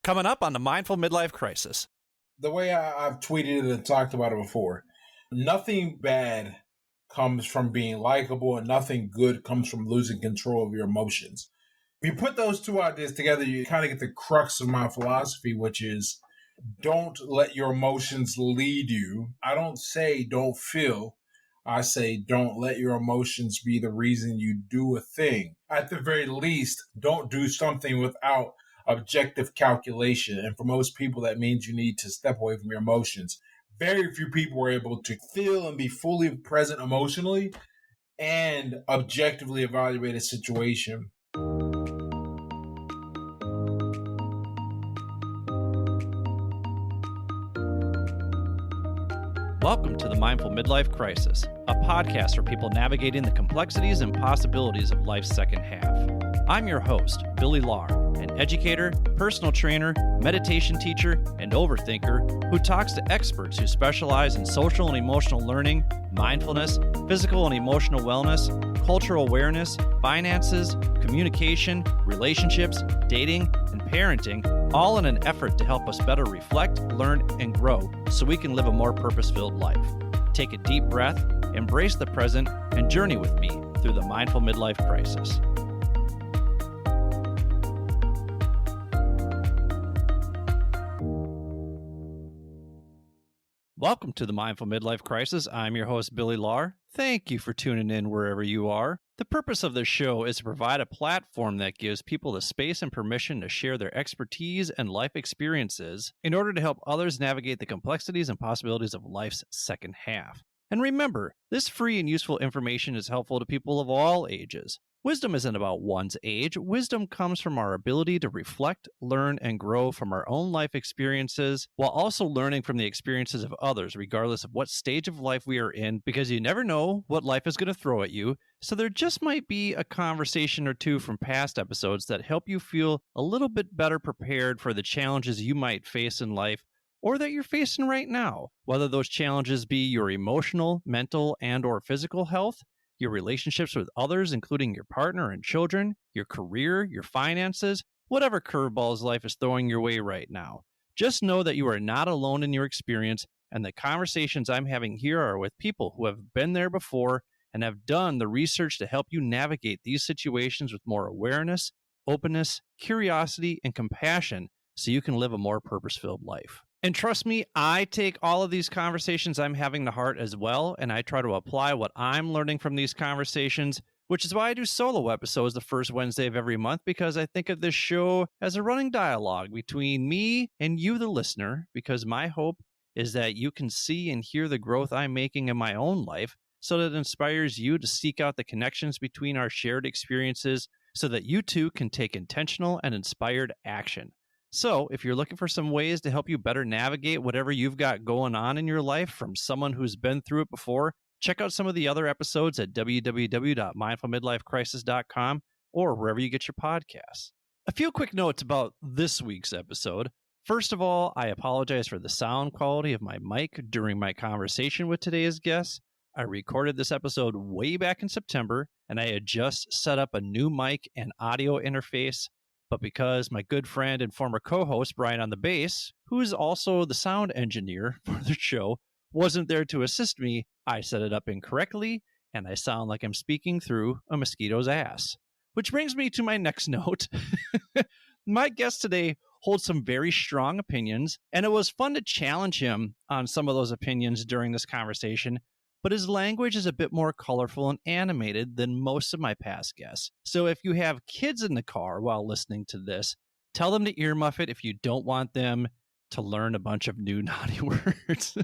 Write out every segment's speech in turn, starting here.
Coming up on the Mindful Midlife Crisis. The way I've tweeted it and talked about it before, nothing bad comes from being likable and nothing good comes from losing control of your emotions. If you put those two ideas together, you kind of get the crux of my philosophy, which is don't let your emotions lead you. I don't say don't feel. I say don't let your emotions be the reason you do a thing. At the very least, don't do something without objective calculation. And for most people, that means you need to step away from your emotions. Very few people are able to feel and be fully present emotionally and objectively evaluate a situation. Welcome to the Mindful Midlife Crisis, a podcast for people navigating the complexities and possibilities of life's second half. I'm your host, Billy Lahr, an educator, personal trainer, meditation teacher, and overthinker who talks to experts who specialize in social and emotional learning, mindfulness, physical and emotional wellness, cultural awareness, finances, communication, relationships, dating, and parenting, all in an effort to help us better reflect, learn, and grow so we can live a more purpose-filled life. Take a deep breath, embrace the present, and journey with me through the Mindful Midlife Crisis. Welcome to the Mindful Midlife Crisis. I'm your host, Billy Lahr. Thank you for tuning in wherever you are. The purpose of this show is to provide a platform that gives people the space and permission to share their expertise and life experiences in order to help others navigate the complexities and possibilities of life's second half. And remember, this free and useful information is helpful to people of all ages. Wisdom isn't about one's age. Wisdom comes from our ability to reflect, learn, and grow from our own life experiences while also learning from the experiences of others, regardless of what stage of life we are in, because you never know what life is going to throw at you. So there just might be a conversation or two from past episodes that help you feel a little bit better prepared for the challenges you might face in life or that you're facing right now, whether those challenges be your emotional, mental, and/or physical health, your relationships with others, including your partner and children, your career, your finances, whatever curveballs life is throwing your way right now. Just know that you are not alone in your experience, and the conversations I'm having here are with people who have been there before and have done the research to help you navigate these situations with more awareness, openness, curiosity, and compassion so you can live a more purpose-filled life. And trust me, I take all of these conversations I'm having to heart as well, and I try to apply what I'm learning from these conversations, which is why I do solo episodes the first Wednesday of every month, because I think of this show as a running dialogue between me and you, the listener, because my hope is that you can see and hear the growth I'm making in my own life so that it inspires you to seek out the connections between our shared experiences so that you too can take intentional and inspired action. So, if you're looking for some ways to help you better navigate whatever you've got going on in your life from someone who's been through it before, check out some of the other episodes at www.mindfulmidlifecrisis.com or wherever you get your podcasts. A few quick notes about this week's episode. First of all, I apologize for the sound quality of my mic during my conversation with today's guest. I recorded this episode way back in September, and I had just set up a new mic and audio interface. But because my good friend and former co-host, Brian on the bass, who is also the sound engineer for the show, wasn't there to assist me, I set it up incorrectly, and I sound like I'm speaking through a mosquito's ass. Which brings me to my next note. My guest today holds some very strong opinions, and it was fun to challenge him on some of those opinions during this conversation. But his language is a bit more colorful and animated than most of my past guests. So if you have kids in the car while listening to this, tell them to earmuff it if you don't want them to learn a bunch of new naughty words.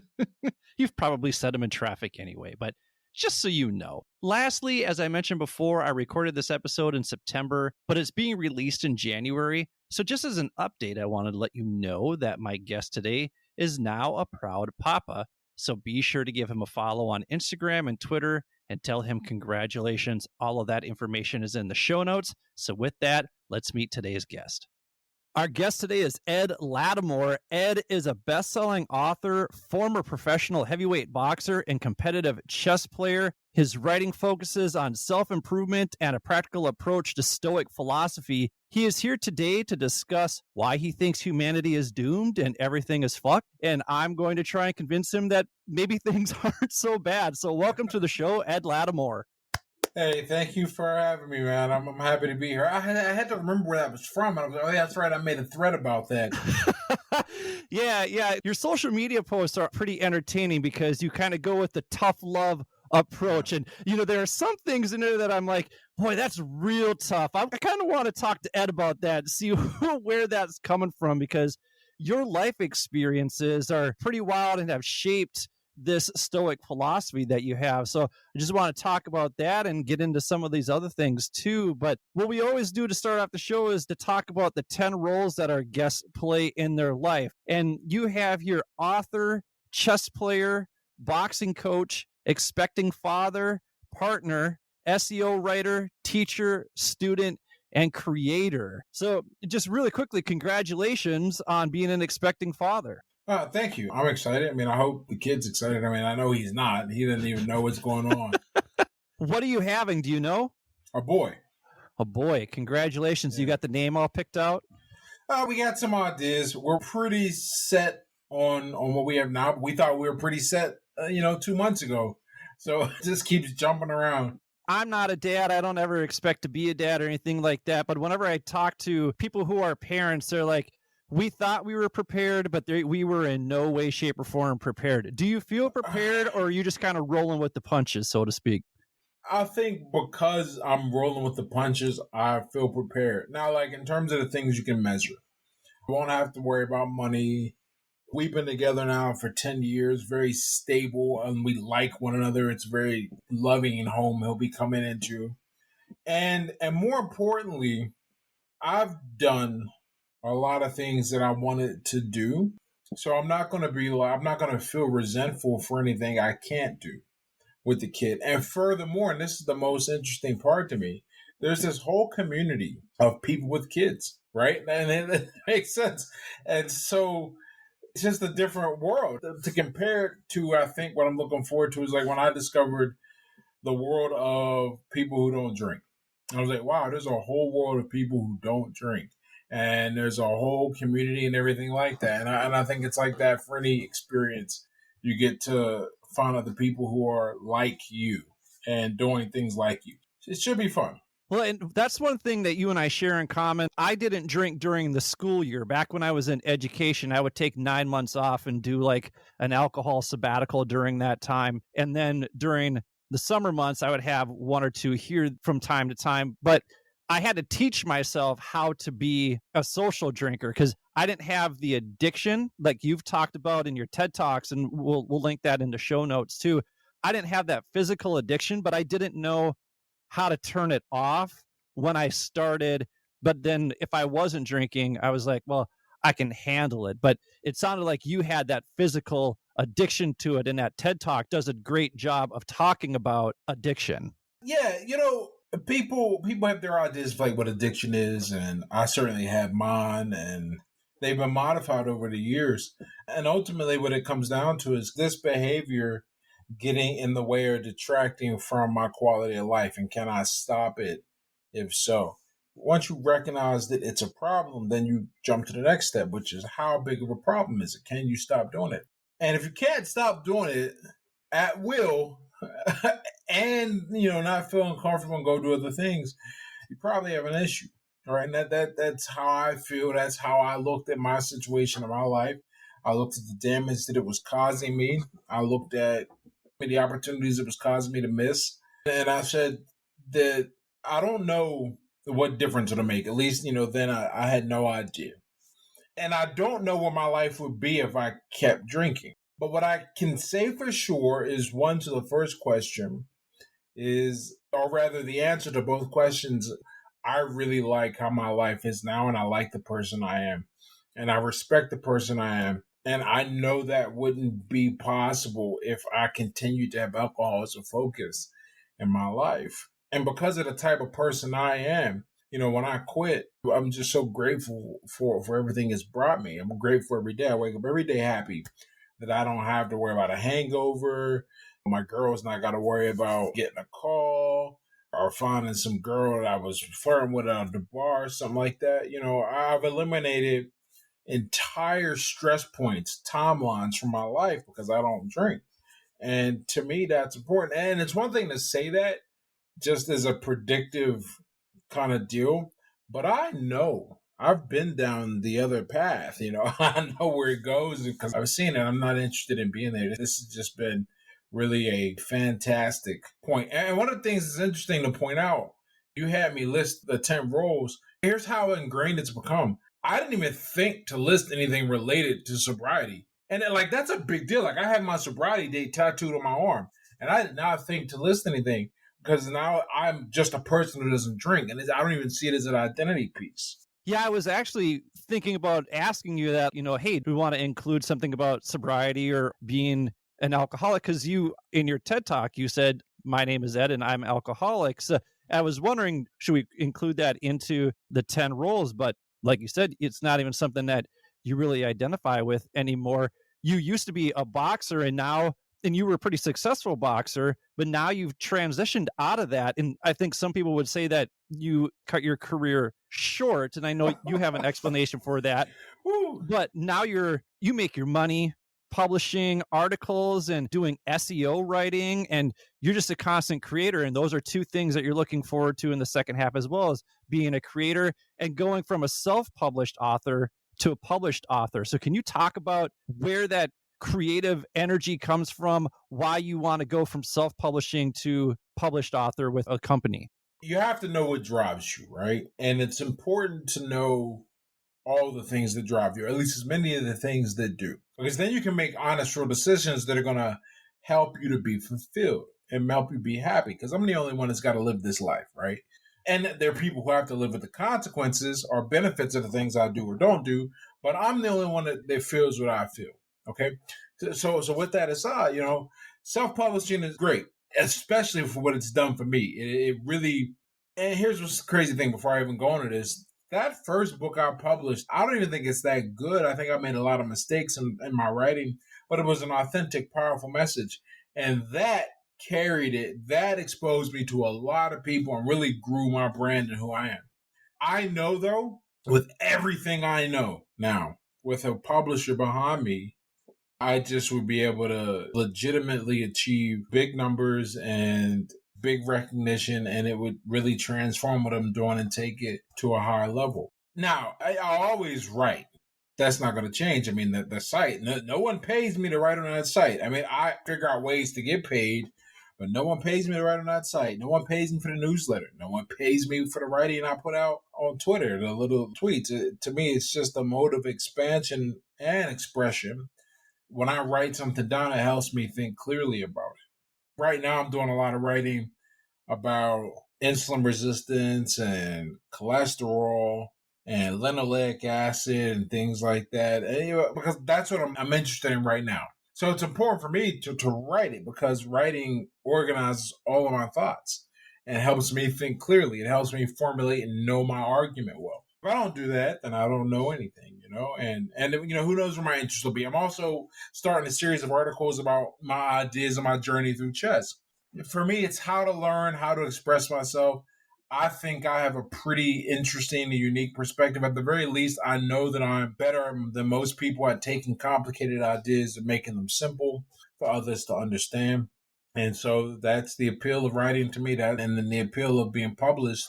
You've probably said them in traffic anyway, but just so you know. Lastly, as I mentioned before, I recorded this episode in September, but it's being released in January. So just as an update, I wanted to let you know that my guest today is now a proud papa. So be sure to give him a follow on Instagram and Twitter and tell him congratulations. All of that information is in the show notes. So with that, let's meet today's guest. Our guest today is Ed Latimore. Ed is a best-selling author, former professional heavyweight boxer, and competitive chess player. His writing focuses on self-improvement and a practical approach to Stoic philosophy. He is here today to discuss why he thinks humanity is doomed and everything is fucked. And I'm going to try and convince him that maybe things aren't so bad. So welcome to the show, Ed Latimore. Hey, thank you for having me, man. I'm happy to be here. I had to remember where that was from. And I was like, oh, yeah, that's right. I made a thread about that. Yeah. Your social media posts are pretty entertaining because you kind of go with the tough love approach. And, there are some things in there that I'm like, boy, that's real tough. I kind of want to talk to Ed about that, see where that's coming from, because your life experiences are pretty wild and have shaped this Stoic philosophy that you have. So I just want to talk about that and get into some of these other things too. But what we always do to start off the show is to talk about the 10 roles that our guests play in their life. And you have your author, chess player, boxing coach, expecting father, partner, SEO writer, teacher, student, and creator. So just really quickly, congratulations on being an expecting father. Thank you. I'm excited. I mean, I hope the kid's excited. I mean, I know he's not. He doesn't even know what's going on. What are you having? Do you know? A boy. A boy. Congratulations. Yeah. You got the name all picked out? We got some ideas. We're pretty set on what we have now. We thought we were pretty set, 2 months ago. So it just keeps jumping around. I'm not a dad. I don't ever expect to be a dad or anything like that. But whenever I talk to people who are parents, they're like, we thought we were prepared, but we were in no way, shape, or form prepared. Do you feel prepared, or are you just kind of rolling with the punches, so to speak? I think because I'm rolling with the punches, I feel prepared. Now, like in terms of the things you can measure, I won't have to worry about money. We've been together now for 10 years, very stable, and we like one another. It's very loving home he'll be coming into. And more importantly, I've done a lot of things that I wanted to do. So I'm not going to feel resentful for anything I can't do with the kid. And furthermore, and this is the most interesting part to me, there's this whole community of people with kids, right? And it makes sense. And so it's just a different world. To compare it to, I think what I'm looking forward to is like when I discovered the world of people who don't drink. I was like, wow, there's a whole world of people who don't drink. And there's a whole community and everything like that. And I think it's like that for any experience. You get to find out the people who are like you and doing things like you. It should be fun. Well, and that's one thing that you and I share in common. I didn't drink during the school year. Back when I was in education, I would take 9 months off and do like an alcohol sabbatical during that time. And then during the summer months, I would have one or two here from time to time. But I had to teach myself how to be a social drinker because I didn't have the addiction like you've talked about in your TED Talks, and we'll link that in the show notes too. I didn't have that physical addiction, but I didn't know how to turn it off when I started. But then if I wasn't drinking, I was like, well, I can handle it. But it sounded like you had that physical addiction to it, and that TED Talk does a great job of talking about addiction. Yeah, people have their ideas of like what addiction is, and I certainly have mine, and they've been modified over the years. And ultimately what it comes down to is this behavior getting in the way or detracting from my quality of life, and can I stop it? If so, once you recognize that it's a problem, then you jump to the next step, which is how big of a problem is it? Can you stop doing it? And if you can't stop doing it at will, and not feeling comfortable and go do other things, you probably have an issue. All right. And that's how I feel. That's how I looked at my situation in my life. I looked at the damage that it was causing me. I looked at the opportunities it was causing me to miss. And I said that I don't know what difference it'll make. At least, then I had no idea. And I don't know where my life would be if I kept drinking. But what I can say for sure is, one, to the first question is, or rather the answer to both questions, I really like how my life is now, and I like the person I am, and I respect the person I am. And I know that wouldn't be possible if I continued to have alcohol as a focus in my life. And because of the type of person I am, when I quit, I'm just so grateful for everything it's brought me. I'm grateful every day. I wake up every day happy that I don't have to worry about a hangover. My girl's not got to worry about getting a call or finding some girl that I was flirting with at the bar or something like that. I've eliminated entire stress points, timelines from my life because I don't drink. And to me, that's important. And it's one thing to say that just as a predictive kind of deal, but I know I've been down the other path. I know where it goes because I've seen it. I'm not interested in being there. This has just been really a fantastic point. And one of the things that's interesting to point out, you had me list the 10 roles. Here's how ingrained it's become. I didn't even think to list anything related to sobriety. And that's a big deal. I had my sobriety date tattooed on my arm, and I did not think to list anything because now I'm just a person who doesn't drink, and I don't even see it as an identity piece. Yeah, I was actually thinking about asking you that, hey, do we want to include something about sobriety or being an alcoholic? Because you, in your TED Talk, you said, my name is Ed and I'm alcoholic. So I was wondering, should we include that into the 10 roles? But like you said, it's not even something that you really identify with anymore. You used to be a boxer and you were a pretty successful boxer, but now you've transitioned out of that. And I think some people would say that you cut your career short. And I know you have an explanation for that, but now you make your money publishing articles and doing SEO writing, and you're just a constant creator. And those are two things that you're looking forward to in the second half, as well as being a creator and going from a self-published author to a published author. So can you talk about where that creative energy comes from, why you want to go from self-publishing to published author with a company? You have to know what drives you, right? And it's important to know all the things that drive you, or at least as many of the things that do. Because then you can make honest, real decisions that are going to help you to be fulfilled and help you be happy. Because I'm the only one that's got to live this life, right? And there are people who have to live with the consequences or benefits of the things I do or don't do, but I'm the only one that feels what I feel. Okay, so with that aside, self-publishing is great, especially for what it's done for me. It really, and here's what's the crazy thing before I even go into this. That first book I published, I don't even think it's that good. I think I made a lot of mistakes in my writing, but it was an authentic, powerful message. And that carried it. That exposed me to a lot of people and really grew my brand and who I am. I know, though, with everything I know now, with a publisher behind me, I just would be able to legitimately achieve big numbers and big recognition, and it would really transform what I'm doing and take it to a higher level. Now, I always write. That's not going to change. I mean, the site, no one pays me to write on that site. I mean, I figure out ways to get paid, but no one pays me to write on that site. No one pays me for the newsletter. No one pays me for the writing I put out on Twitter, the little tweets. To me, it's just a mode of expansion and expression. When I write something down, it helps me think clearly about it. Right now, I'm doing a lot of writing about insulin resistance and cholesterol and linoleic acid and things like that, and, because that's what I'm interested in right now. So it's important for me to write it because writing organizes all of my thoughts and helps me think clearly. It helps me formulate and know my argument well. If I don't do that, then I don't know anything, and who knows where my interest will be. I'm also starting a series of articles about my ideas and my journey through chess. For me, it's how to learn, how to express myself. I think I have a pretty interesting and unique perspective. At the very least, I know that I'm better than most people at taking complicated ideas and making them simple for others to understand. And so that's the appeal of writing to me. And then the appeal of being published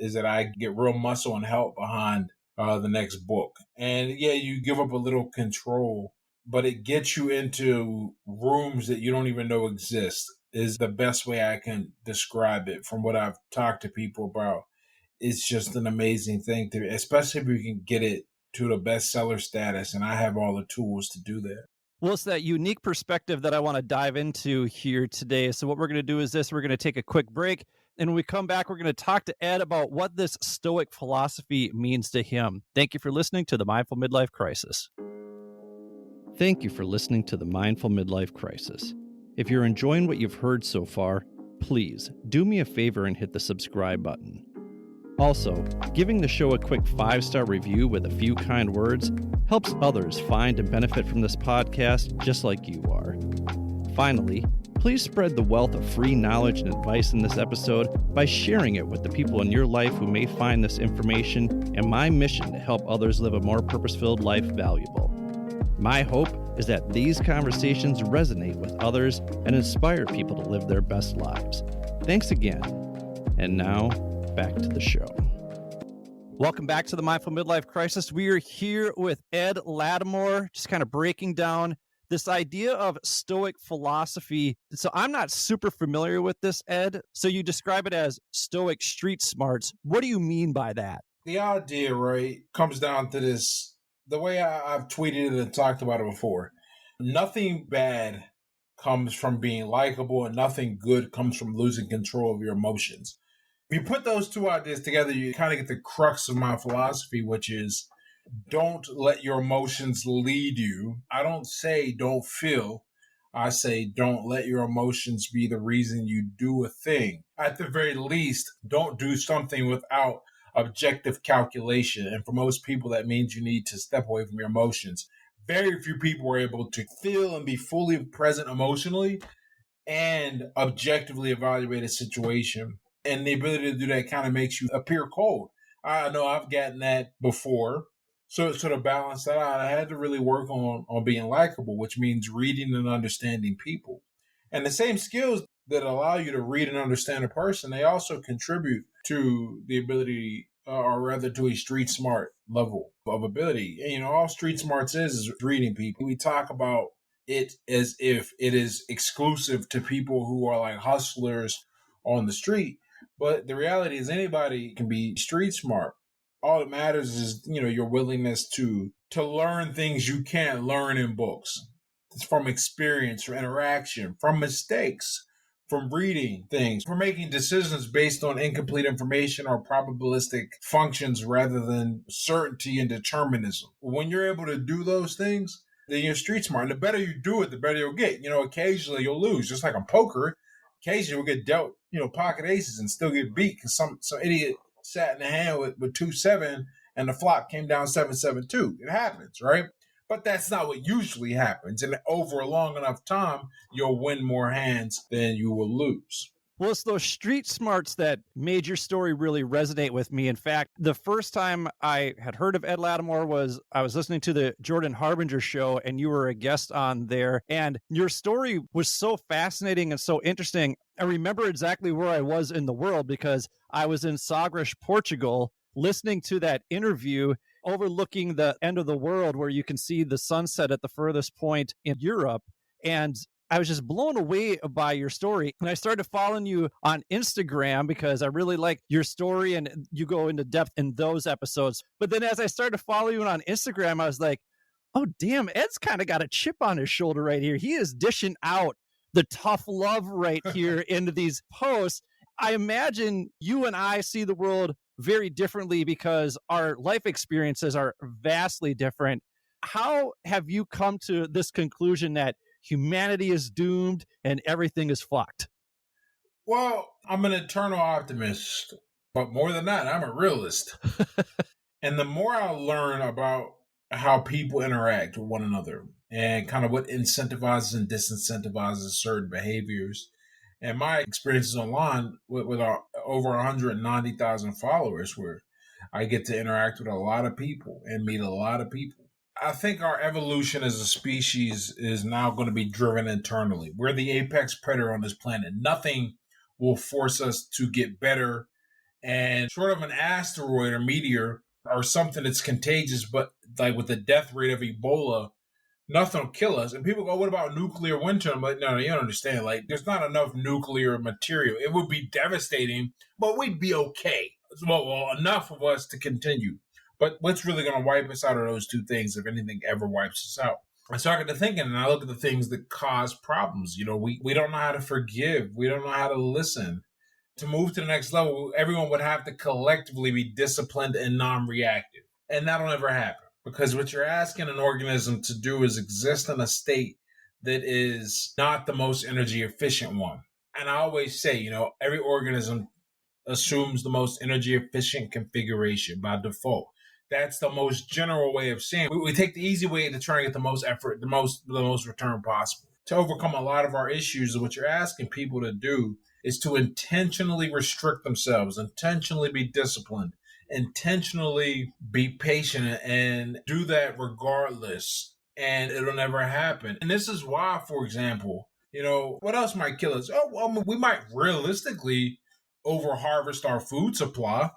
is that I get real muscle and help behind the next book. And yeah, you give up a little control, but it gets you into rooms that you don't even know exist, is the best way I can describe it from what I've talked to people about. It's just an amazing thing, especially if you can get it to the bestseller status, and I have all the tools to do that. Well, it's that unique perspective that I want to dive into here today. So what we're going to do is we're going to take a quick break. And when we come back, we're going to talk to Ed about what this Stoic philosophy means to him. Thank you for listening to the Mindful Midlife Crisis. Thank you for listening to the Mindful Midlife Crisis. If you're enjoying what you've heard so far, please do me a favor and hit the subscribe button. Also, giving the show a quick 5-star review with a few kind words helps others find and benefit from this podcast just like you are. Finally, Please spread the wealth of free knowledge and advice in this episode by sharing it with the people in your life who may find this information and my mission to help others live a more purpose-filled life valuable. My hope is that these conversations resonate with others and inspire people to live their best lives. Thanks again. And now, back to the show. Welcome back to the Mindful Midlife Crisis. We are here with Ed Latimore, just kind of breaking down this idea of Stoic philosophy. So I'm not super familiar with this, Ed. So you describe it as Stoic street smarts. What do you mean by that? The idea, right, comes down to this. The way I've tweeted it and talked about it before, nothing bad comes from being likable and nothing good comes from losing control of your emotions. If you put those two ideas together, you kind of get the crux of my philosophy, which is don't let your emotions lead you. I don't say don't feel. I say don't let your emotions be the reason you do a thing. At the very least, don't do something without objective calculation. And for most people, that means you need to step away from your emotions. Very few people are able to feel and be fully present emotionally and objectively evaluate a situation. And the ability to do that kind of makes you appear cold. I know I've gotten that before. So to balance that out, I had to really work on being likable, which means reading and understanding people. And the same skills that allow you to read and understand a person, they also contribute to the ability, or rather to a street smart level of ability. And, all street smarts is reading people. We talk about it as if it is exclusive to people who are like hustlers on the street. But the reality is anybody can be street smart. All that matters is, your willingness to learn things you can't learn in books. It's from experience, from interaction, from mistakes, from reading things, from making decisions based on incomplete information or probabilistic functions rather than certainty and determinism. When you're able to do those things, then you're street smart. And the better you do it, the better you'll get. Occasionally you'll lose, just like on poker. Occasionally you'll get dealt, pocket aces and still get beat because some idiot sat in the hand with 2-7 and the flop came down 7-7-2. It happens, right? But that's not what usually happens. And over a long enough time, you'll win more hands than you will lose. Well, it's those street smarts that made your story really resonate with me. In fact, the first time I had heard of Ed Latimore was I was listening to the Jordan Harbinger show, and you were a guest on there. And your story was so fascinating and so interesting. I remember exactly where I was in the world because I was in Sagres, Portugal, listening to that interview overlooking the end of the world where you can see the sunset at the furthest point in Europe. And I was just blown away by your story. And I started following you on Instagram because I really like your story and you go into depth in those episodes. But then as I started to follow you on Instagram, I was like, oh, damn, Ed's kind of got a chip on his shoulder right here. He is dishing out the tough love right here into these posts. I imagine you and I see the world very differently because our life experiences are vastly different. How have you come to this conclusion that humanity is doomed and everything is fucked? Well, I'm an eternal optimist, but more than that, I'm a realist. And the more I learn about how people interact with one another and kind of what incentivizes and disincentivizes certain behaviors, and my experiences online with our over 190,000 followers, where I get to interact with a lot of people and meet a lot of people, I think our evolution as a species is now going to be driven internally. We're the apex predator on this planet. Nothing will force us to get better. And short of an asteroid or meteor or something that's contagious, but like with the death rate of Ebola, nothing will kill us. And people go, what about nuclear winter? I'm like, no, you don't understand. Like, there's not enough nuclear material. It would be devastating, but we'd be okay. Well, enough of us to continue. But what's really going to wipe us out are those two things, if anything ever wipes us out. And so I got to thinking, and I look at the things that cause problems. We don't know how to forgive. We don't know how to listen. To move to the next level, everyone would have to collectively be disciplined and non-reactive. And that'll never happen. Because what you're asking an organism to do is exist in a state that is not the most energy efficient one. And I always say, every organism assumes the most energy efficient configuration by default. That's the most general way of saying it. We take the easy way to try and get the most effort, the most return possible. to overcome a lot of our issues. What you're asking people to do is to intentionally restrict themselves, intentionally be disciplined, intentionally be patient, and do that regardless. And it'll never happen. And this is why, for example, what else might kill us? Oh, well, we might realistically over harvest our food supply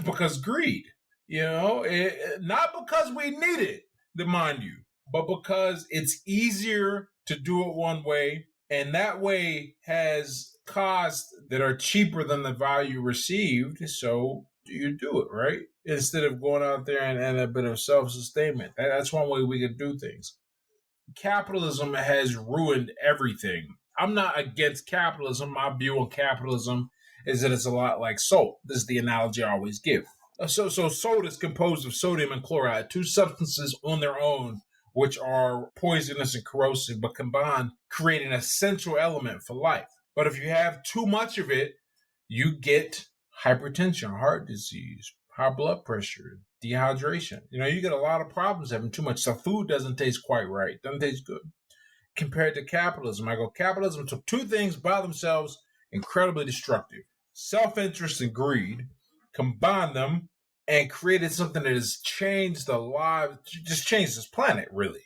because greed, not because we need it, to mind you, but because it's easier to do it one way. And that way has costs that are cheaper than the value received. So you do it, right? Instead of going out there and a bit of self-sustainment. That's one way we could do things. Capitalism has ruined everything. I'm not against capitalism. My view on capitalism is that it's a lot like salt. This is the analogy I always give. So salt is composed of sodium and chloride, two substances on their own which are poisonous and corrosive, but combined create an essential element for life. But if you have too much of it, you get hypertension, heart disease, high blood pressure, dehydration. You get a lot of problems having too much. So food doesn't taste quite right, doesn't taste good. Compared to capitalism, capitalism took two things by themselves, incredibly destructive: self-interest and greed, combined them and created something that has changed the lives, just changed this planet, really.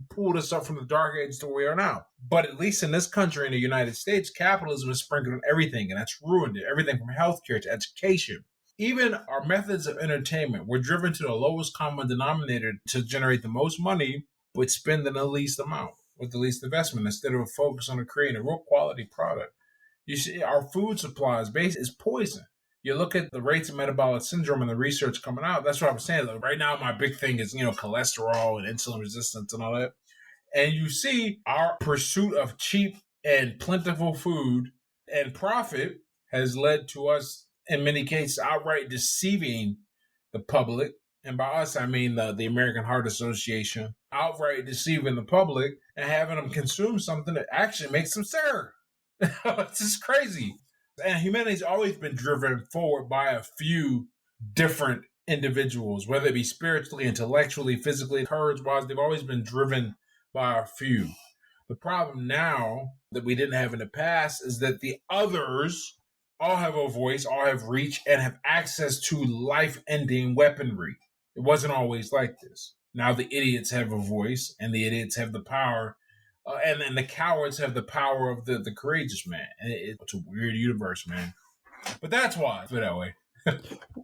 Pulled us up from the dark age to where we are now. But at least in this country, in the United States, capitalism is sprinkled on everything, and that's ruined it. Everything from healthcare to education. Even our methods of entertainment, we're driven to the lowest common denominator to generate the most money, but spending the least amount with the least investment instead of a focus on creating a real quality product. You see, our food supply is poison. You look at the rates of metabolic syndrome and the research coming out. That's what I'm saying. Like, right now, my big thing is, cholesterol and insulin resistance and all that. And you see our pursuit of cheap and plentiful food and profit has led to us, in many cases, outright deceiving the public. And by us, I mean the American Heart Association, outright deceiving the public and having them consume something that actually makes them sicker. It's just crazy. And humanity's always been driven forward by a few different individuals, whether it be spiritually, intellectually, physically, courage-wise. They've always been driven by a few. The problem now that we didn't have in the past is that the others all have a voice, all have reach, and have access to life-ending weaponry. It wasn't always like this. Now the idiots have a voice, and the idiots have the power. And then the cowards have the power of the courageous, man. And it's a weird universe, man. But that's why I feel that way.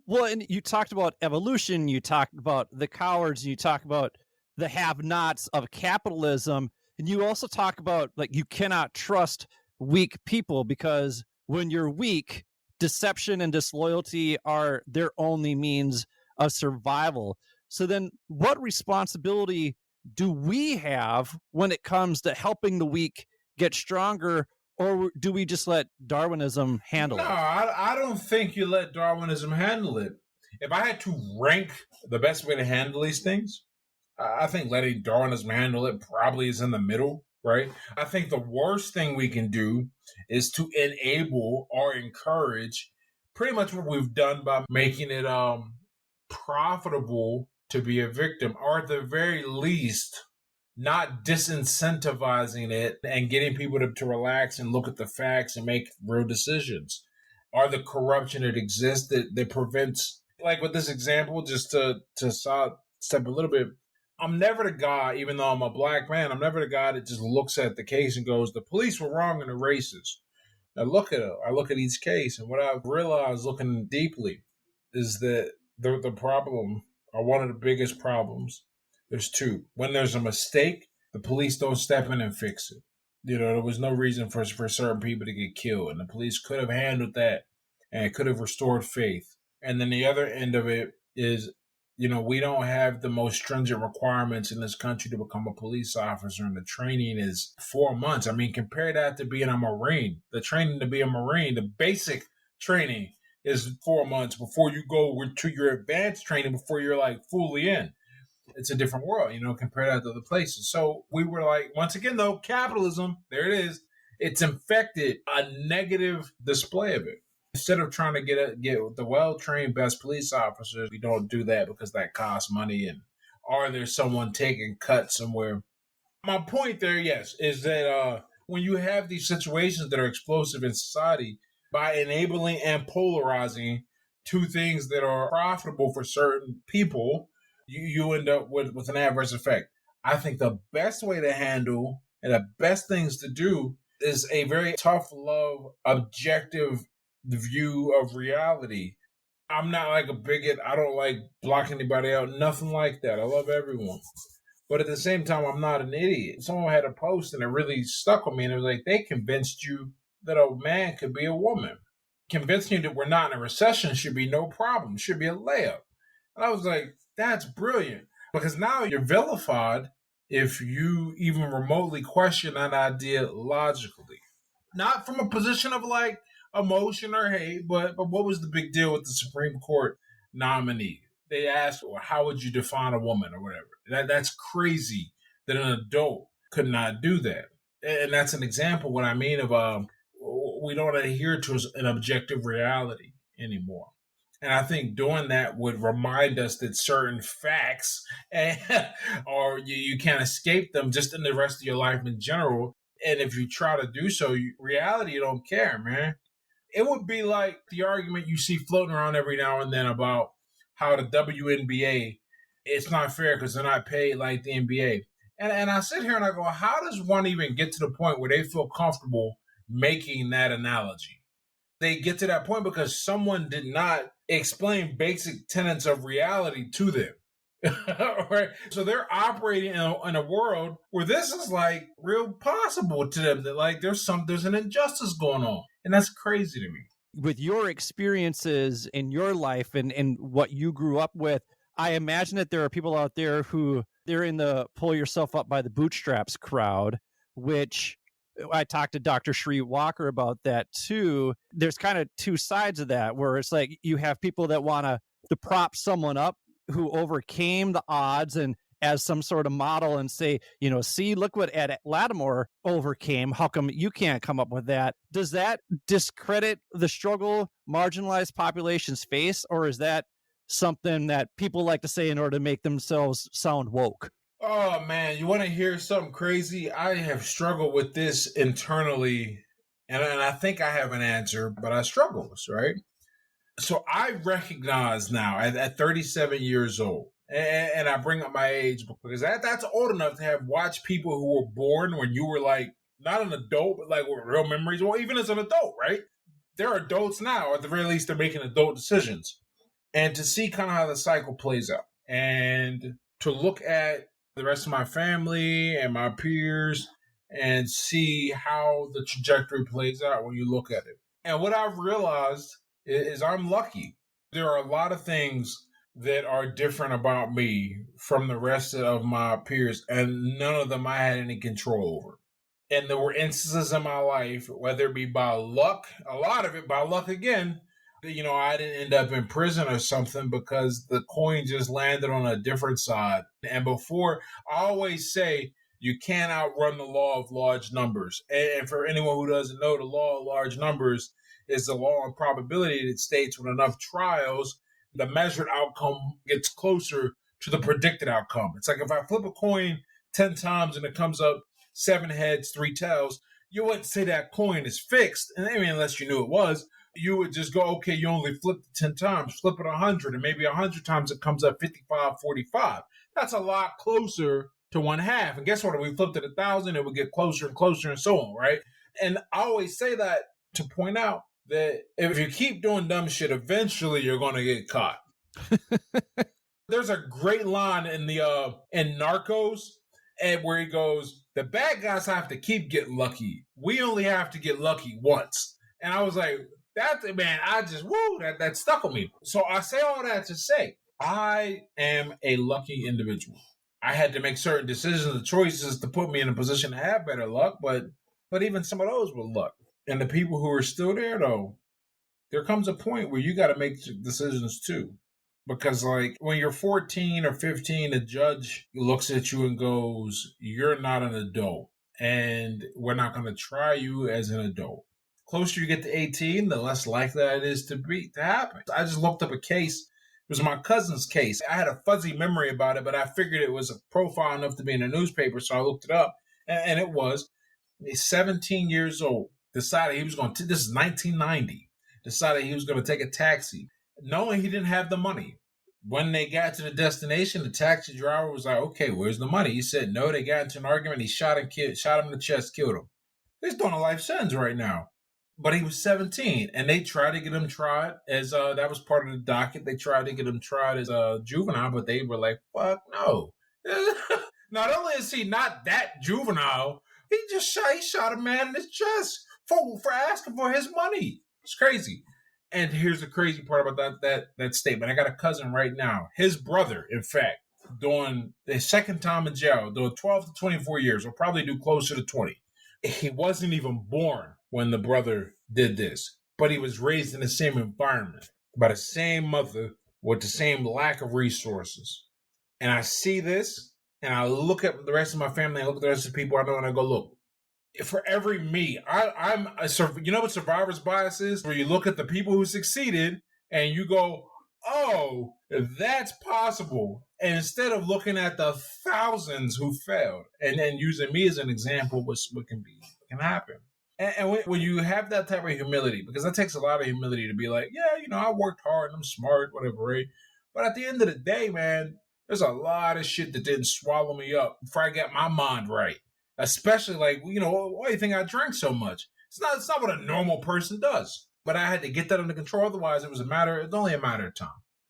Well, and you talked about evolution. You talked about the cowards. You talk about the have-nots of capitalism. And you also talk about, you cannot trust weak people because when you're weak, deception and disloyalty are their only means of survival. So then what responsibility do we have when it comes to helping the weak get stronger, or do we just let Darwinism handle it? No, I don't think you let Darwinism handle it. If I had to rank the best way to handle these things, I think letting Darwinism handle it probably is in the middle, right? I think the worst thing we can do is to enable or encourage pretty much what we've done by making it profitable to be a victim, or at the very least, not disincentivizing it and getting people to relax and look at the facts and make real decisions. Or the corruption that exists that prevents, like with this example, just to step a little bit, I'm never the guy, even though I'm a black man, I'm never the guy that just looks at the case and goes, the police were wrong in the races. I look at each case, and what I've realized looking deeply is that the problem, or one of the biggest problems, there's two. When there's a mistake, the police don't step in and fix it. There was no reason for certain people to get killed, and the police could have handled that, and it could have restored faith. And then the other end of it is, we don't have the most stringent requirements in this country to become a police officer, and the training is 4 months. I mean, compare that to being a Marine. The training to be a Marine, the basic training is 4 months before you go to your advanced training, before you're fully in. It's a different world, compared to other places. So we were once again, though, capitalism, there it is. It's infected a negative display of it. Instead of trying to get the well-trained best police officers, we don't do that because that costs money, or there's someone taking cuts somewhere. My point there, yes, is that when you have these situations that are explosive in society, by enabling and polarizing two things that are profitable for certain people, you end up with an adverse effect. I think the best way to handle and the best things to do is a very tough love, objective view of reality. I'm not like a bigot. I don't like block anybody out. Nothing like that. I love everyone. But at the same time, I'm not an idiot. Someone had a post and it really stuck with me. And it was like, they convinced you that a man could be a woman. Convincing you that we're not in a recession should be no problem. Should be a layup. And I was like, that's brilliant. Because now you're vilified if you even remotely question that idea logically. Not from a position of like emotion or hate, but what was the big deal with the Supreme Court nominee? They asked, well, how would you define a woman or whatever? That's crazy that an adult could not do that. And that's an example, what I mean of we don't adhere to an objective reality anymore. And I think doing that would remind us that certain facts or you can't escape them just in the rest of your life in general. And if you try to do so, reality, you don't care, man. It would be like the argument you see floating around every now and then about how the WNBA, it's not fair because they're not paid like the NBA. And I sit here and I go, how does one even get to the point where they feel comfortable making that analogy? They get to that point because someone did not explain basic tenets of reality to them. Right? So they're operating in a world where this is like real possible to them, that like there's an injustice going on. And that's crazy to me. With your experiences in your life and what you grew up with, I imagine that there are people out there who they're in the pull yourself up by the bootstraps crowd, which I talked to Dr. Shree Walker about that too. There's kind of two sides of that, where it's like you have people that want to prop someone up who overcame the odds and as some sort of model and say, see, look what Ed Latimore overcame. How come you can't come up with that? Does that discredit the struggle marginalized populations face, or is that something that people like to say in order to make themselves sound woke? Oh, man, you want to hear something crazy? I have struggled with this internally, and I think I have an answer, but I struggle, right? So I recognize now at 37 years old, and I bring up my age because that's old enough to have watched people who were born when you were like not an adult, but like with real memories, or even as an adult, right? They're adults now, at the very least, they're making adult decisions. And to see kind of how the cycle plays out, and to look at the rest of my family and my peers and see how the trajectory plays out when you look at it. And what I've realized is I'm lucky. There are a lot of things that are different about me from the rest of my peers, and none of them I had any control over. And there were instances in my life, whether it be by luck, a lot of it by luck again, I didn't end up in prison or something because the coin just landed on a different side. And before, I always say, you can't outrun the law of large numbers. And for anyone who doesn't know, the law of large numbers is the law of probability that states with enough trials, the measured outcome gets closer to the predicted outcome. It's like if I flip a coin 10 times and it comes up 7 heads, 3 tails, you wouldn't say that coin is fixed, and unless you knew it was. You would just go, okay, you only flipped it 10 times, flip it 100, and maybe 100 times it comes up 55-45. That's a lot closer to 1/2. And guess what? If we flipped it 1,000, it would get closer and closer and so on, right? And I always say that to point out that if you keep doing dumb shit, eventually you're going to get caught. There's a great line in Narcos, and where he goes, the bad guys have to keep getting lucky. We only have to get lucky once. And I was like, that stuck with me. So I say all that to say, I am a lucky individual. I had to make certain decisions and choices to put me in a position to have better luck, but even some of those were luck. And the people who are still there, though, there comes a point where you got to make decisions too. Because like when you're 14 or 15, a judge looks at you and goes, you're not an adult, and we're not going to try you as an adult. Closer you get to 18, the less likely that it is to happen. I just looked up a case. It was my cousin's case. I had a fuzzy memory about it, but I figured it was a profile enough to be in a newspaper, so I looked it up, and it was. He's 17 years old. Decided he was going to, this is 1990, decided he was going to take a taxi, knowing he didn't have the money. When they got to the destination, the taxi driver was like, okay, where's the money? He said no. They got into an argument. He shot him in the chest, killed him. He's doing a life sentence right now. But he was 17, and they tried to get him tried as, that was part of the docket. They tried to get him tried as a juvenile, but they were like, fuck no. Not only is he not that juvenile, he shot a man in his chest for asking for his money. It's crazy. And here's the crazy part about that statement. I got a cousin right now. His brother, in fact, doing the second time in jail, doing 12 to 24 years, will probably do closer to 20. He wasn't even born when the brother did this, but he was raised in the same environment by the same mother with the same lack of resources. And I see this, and I look at the rest of my family, I look at the rest of the people I know, and I go, look, for every me, you know what survivor's bias is? Where you look at the people who succeeded, and you go, oh, that's possible. And instead of looking at the thousands who failed, and then using me as an example, what can happen. And when you have that type of humility, because that takes a lot of humility to be like, yeah, I worked hard, I'm smart, whatever, right? But at the end of the day, man, there's a lot of shit that didn't swallow me up before I got my mind right. Especially why do you think I drank so much? It's not what a normal person does. But I had to get that under control. Otherwise, it's only a matter of time.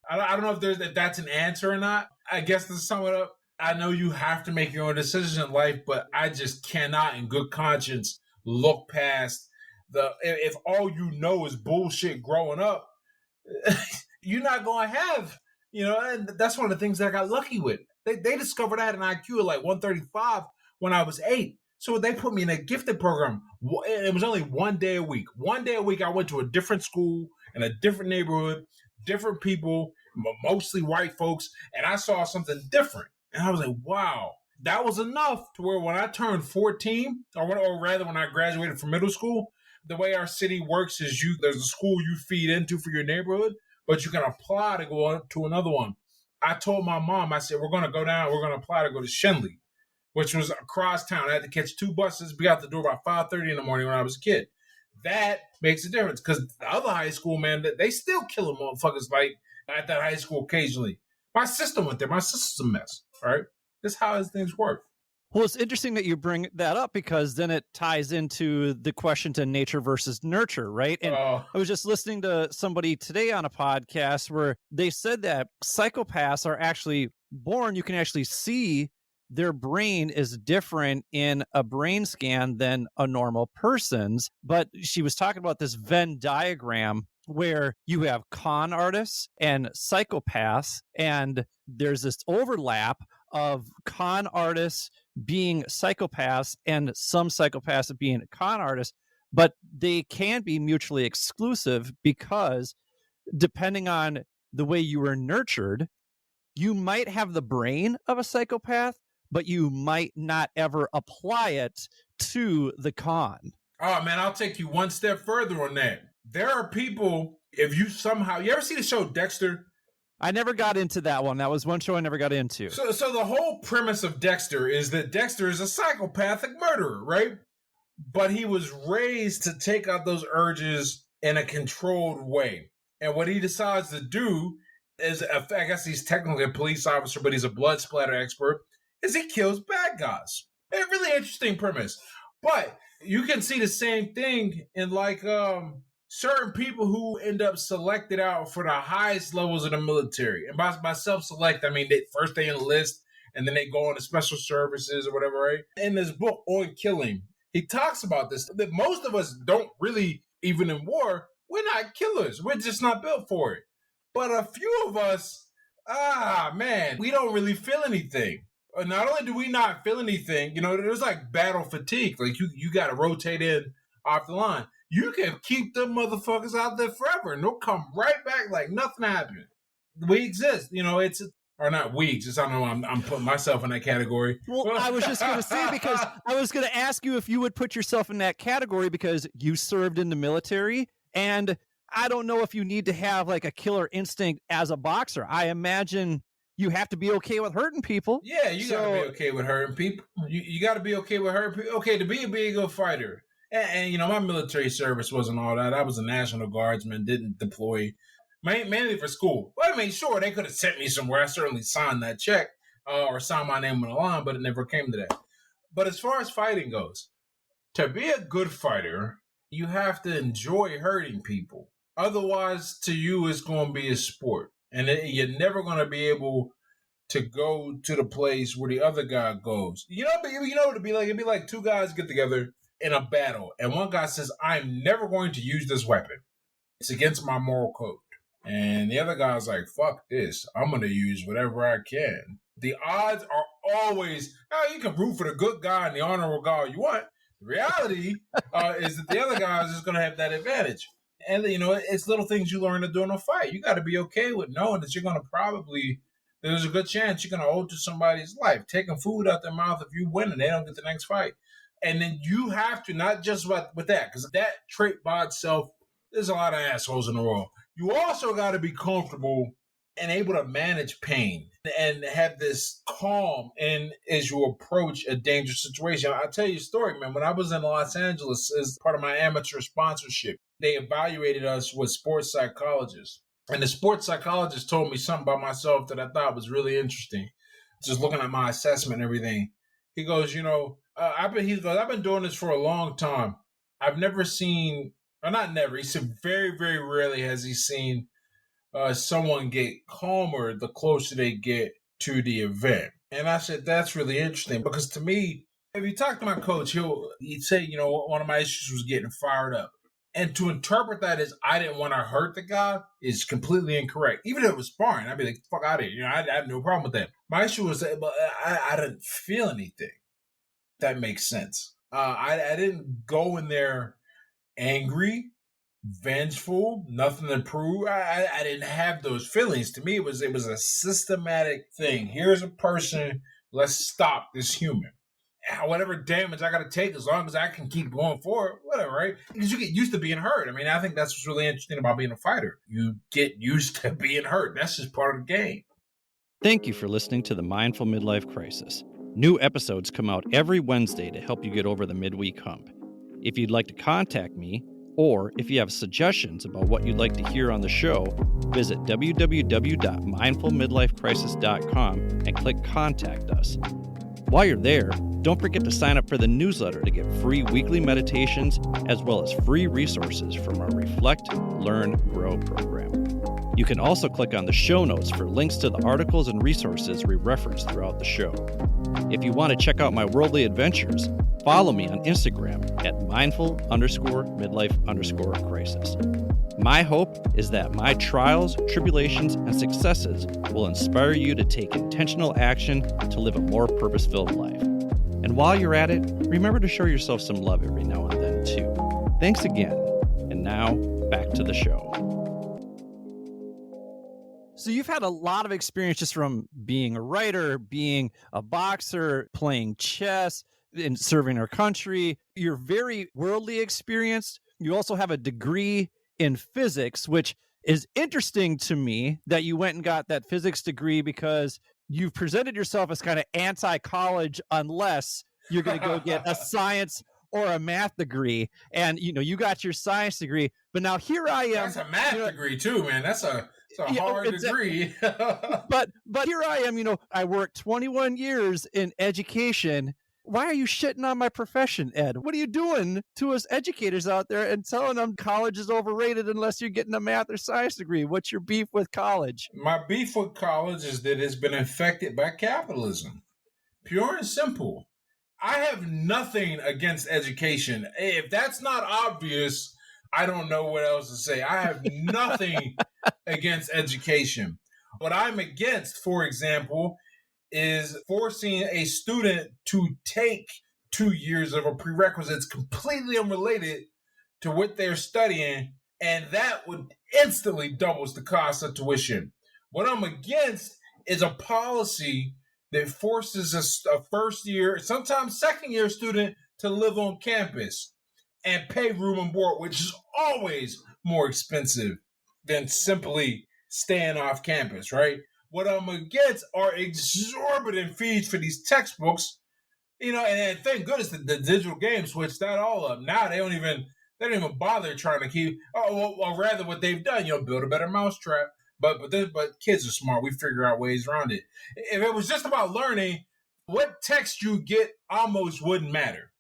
I don't know if that's an answer or not. I guess to sum it up, I know you have to make your own decisions in life, but I just cannot in good conscience look past if all you know is bullshit growing up, you're not going to have, and that's one of the things that I got lucky with. They discovered I had an IQ of like 135 when I was 8. So they put me in a gifted program. It was only 1 day a week. 1 day a week, I went to a different school in a different neighborhood, different people, mostly white folks, and I saw something different. And I was like, wow, that was enough to where when I turned 14, or rather when I graduated from middle school, the way our city works is there's a school you feed into for your neighborhood, but you can apply to go on to another one. I told my mom, I said, we're going to apply to go to Shenley, which was across town. I had to catch 2 buses, be out the door by 5:30 in the morning when I was a kid. That makes a difference because the other high school, man, they still killing motherfuckers like at that high school occasionally. My sister went there. My sister's a mess, right? That's how things work. Well, it's interesting that you bring that up because then it ties into the question to nature versus nurture, right? And I was just listening to somebody today on a podcast where they said that psychopaths are actually born. You can actually see their brain is different in a brain scan than a normal person's. But she was talking about this Venn diagram where you have con artists and psychopaths, and there's this overlap of con artists being psychopaths and some psychopaths being con artists, but they can be mutually exclusive because depending on the way you were nurtured, you might have the brain of a psychopath, but you might not ever apply it to the con. Oh, man, I'll take you one step further on that. There are people, you ever see the show Dexter? I never got into that one. That was one show I never got into. So the whole premise of Dexter is that Dexter is a psychopathic murderer, right? But he was raised to take out those urges in a controlled way. And what he decides to do is, I guess he's technically a police officer, but he's a blood splatter expert, is he kills bad guys. A really interesting premise. But you can see the same thing in certain people who end up selected out for the highest levels of the military. And by self-select, I mean first they enlist and then they go on to special services or whatever, right? In this book, On Killing, he talks about this, that most of us don't really, even in war, we're not killers. We're just not built for it. But a few of us, we don't really feel anything. Not only do we not feel anything, there's like battle fatigue. Like you got to rotate in off the line. You can keep them motherfuckers out there forever and they'll come right back like nothing happened. We exist. Or not we exist. I don't know. I'm putting myself in that category. Well, I was just going to say, because I was going to ask you if you would put yourself in that category because you served in the military. And I don't know if you need to have like a killer instinct as a boxer. I imagine you have to be okay with hurting people. Yeah, you got to be okay with hurting people. You got to be okay with hurting people. Okay, to be a good fighter. And, my military service wasn't all that. I was a National Guardsman, didn't deploy, mainly for school. Well, I mean, sure, they could have sent me somewhere. I certainly signed that check or signed my name on the line, but it never came to that. But as far as fighting goes, to be a good fighter, you have to enjoy hurting people. Otherwise, to you, it's going to be a sport. And you're never going to be able to go to the place where the other guy goes. What it'd be like? It'd be like two guys get together in a battle, and one guy says, I'm never going to use this weapon. It's against my moral code. And the other guy's like, fuck this. I'm going to use whatever I can. The odds are always, you can root for the good guy and the honorable guy you want. The reality is that the other guy is just going to have that advantage. And, it's little things you learn to do in a fight. You got to be okay with knowing that you're going to there's a good chance you're going to alter somebody's life. Taking food out their mouth if you win and they don't get the next fight. And then you have to, not just with that, because that trait by itself, there's a lot of assholes in the world. You also got to be comfortable and able to manage pain and have this calm and as you approach a dangerous situation. I'll tell you a story, man. When I was in Los Angeles as part of my amateur sponsorship, they evaluated us with sports psychologists. And the sports psychologist told me something about myself that I thought was really interesting. Just looking at my assessment and everything. He goes, I've been doing this for a long time. I've never seen, or not never, he said very, very rarely has he seen someone get calmer the closer they get to the event. And I said, that's really interesting because to me, if you talk to my coach, he'd say, one of my issues was getting fired up. And to interpret that as I didn't want to hurt the guy is completely incorrect. Even if it was sparring, I'd be like, fuck out of here. I have no problem with that. My issue was that I didn't feel anything. That makes sense. I didn't go in there angry, vengeful, nothing to prove. I didn't have those feelings. To me, it was a systematic thing. Here's a person. Let's stop this human. Whatever damage I got to take, as long as I can keep going forward, whatever, right? Because you get used to being hurt. I mean, I think that's what's really interesting about being a fighter. You get used to being hurt. That's just part of the game. Thank you for listening to the Mindful Midlife Crisis. New episodes come out every Wednesday to help you get over the midweek hump. If you'd like to contact me, or if you have suggestions about what you'd like to hear on the show, visit www.mindfulmidlifecrisis.com and click Contact Us. While you're there, don't forget to sign up for the newsletter to get free weekly meditations as well as free resources from our Reflect, Learn, Grow program. You can also click on the show notes for links to the articles and resources we reference throughout the show. If you want to check out my worldly adventures, follow me on Instagram at mindful_midlife_crisis. My hope is that my trials, tribulations, and successes will inspire you to take intentional action to live a more purpose-filled life. And while you're at it, remember to show yourself some love every now and then, too. Thanks again. And now, back to the show. So you've had a lot of experience just from being a writer, being a boxer, playing chess, and serving our country. You're very worldly experienced. You also have a degree in physics, which is interesting to me that you went and got that physics degree because you've presented yourself as kind of anti-college unless you're going to go get a science or a math degree. And, you got your science degree, but now here I am. That's a math degree too, man. It's a hard degree. but here I am, I worked 21 years in education. Why are you shitting on my profession, Ed? What are you doing to us educators out there and telling them college is overrated unless you're getting a math or science degree? What's your beef with college? My beef with college is that it's been infected by capitalism. Pure and simple. I have nothing against education. If that's not obvious, I don't know what else to say. I have nothing against education. What I'm against, for example, is forcing a student to take 2 years of a prerequisite that's completely unrelated to what they're studying, and that would instantly doubles the cost of tuition. What I'm against is a policy that forces a first year, sometimes second year student to live on campus and pay room and board, which is always more expensive than simply staying off campus, right? What I'm against are exorbitant fees for these textbooks. And thank goodness the digital game switched that all up. Now they don't even bother trying to keep. Or rather, what they've done, build a better mousetrap. But kids are smart. We figure out ways around it. If it was just about learning, what text you get almost wouldn't matter.